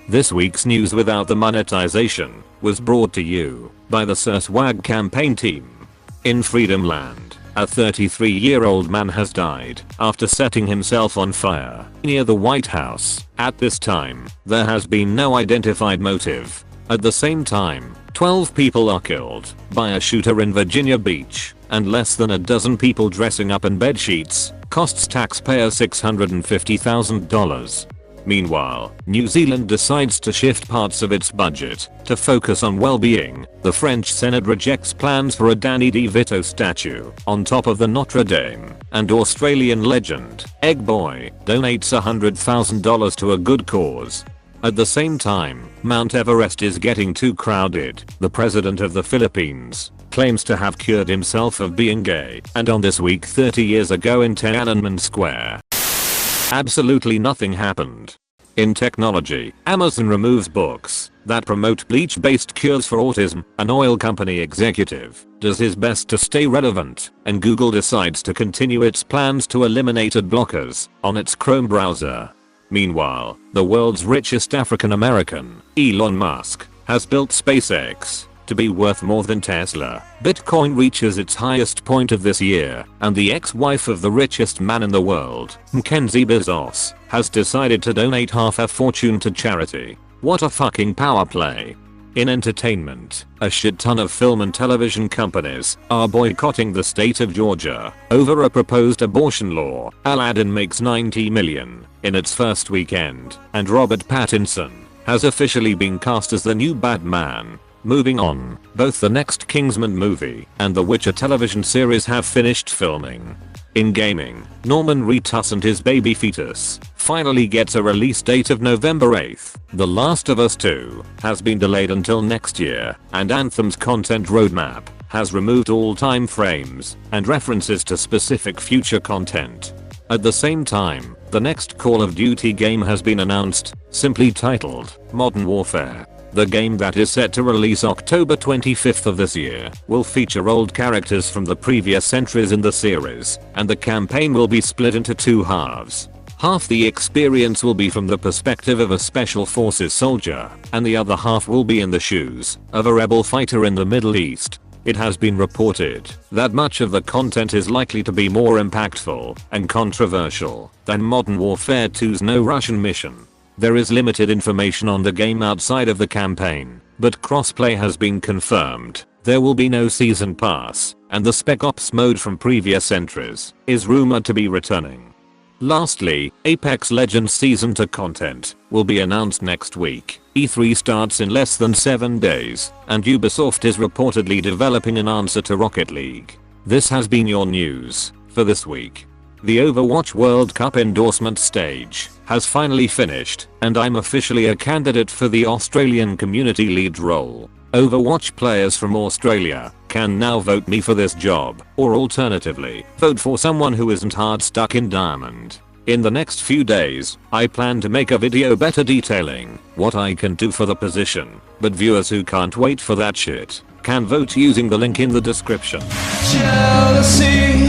This week's news without the monetization was brought to you by the SurSwag campaign team. In Freedom Land, a 33-year-old man has died after setting himself on fire near the White House. At this time, there has been no identified motive. At the same time, 12 people are killed by a shooter in Virginia Beach, and less than a dozen people dressing up in bedsheets costs taxpayers $650,000. Meanwhile, New Zealand decides to shift parts of its budget to focus on well-being. The French Senate rejects plans for a Danny DeVito statue on top of the Notre-Dame, and Australian legend Egg Boy donates $100,000 to a good cause. At the same time, Mount Everest is getting too crowded. The president of the Philippines claims to have cured himself of being gay, and on this week 30 years ago in Tiananmen Square, absolutely nothing happened. In technology, Amazon removes books that promote bleach-based cures for autism. An oil company executive does his best to stay relevant, and Google decides to continue its plans to eliminate ad blockers on its Chrome browser. Meanwhile, the world's richest African American, Elon Musk, has built SpaceX to be worth more than Tesla. Bitcoin reaches its highest point of this year, and the ex-wife of the richest man in the world, Mackenzie Bezos, has decided to donate half her fortune to charity. What a fucking power play. In entertainment, a shit ton of film and television companies are boycotting the state of Georgia over a proposed abortion law. Aladdin makes $90 million in its first weekend, and Robert Pattinson has officially been cast as the new Batman. Moving on, both the next Kingsman movie and The Witcher television series have finished filming. In gaming, Norman Reedus and his baby fetus finally gets a release date of November 8th. The Last of Us 2 has been delayed until next year, and Anthem's content roadmap has removed all time frames and references to specific future content. At the same time, the next Call of Duty game has been announced, simply titled Modern Warfare. The game that is set to release October 25th of this year will feature old characters from the previous entries in the series, and the campaign will be split into two halves. Half the experience will be from the perspective of a special forces soldier, and the other half will be in the shoes of a rebel fighter in the Middle East. It has been reported that much of the content is likely to be more impactful and controversial than Modern Warfare 2's No Russian mission. There is limited information on the game outside of the campaign, but crossplay has been confirmed. There will be no season pass, and the Spec Ops mode from previous entries is rumored to be returning. Lastly, Apex Legends Season 2 content will be announced next week. E3 starts in less than 7 days, and Ubisoft is reportedly developing an answer to Rocket League. This has been your news for this week. The Overwatch World Cup endorsement stage has finally finished, and I'm officially a candidate for the Australian community lead role. Overwatch players from Australia can now vote me for this job, or alternatively, vote for someone who isn't hard stuck in Diamond. In the next few days, I plan to make a video better detailing what I can do for the position, but viewers who can't wait for that shit can vote using the link in the description. Jealousy.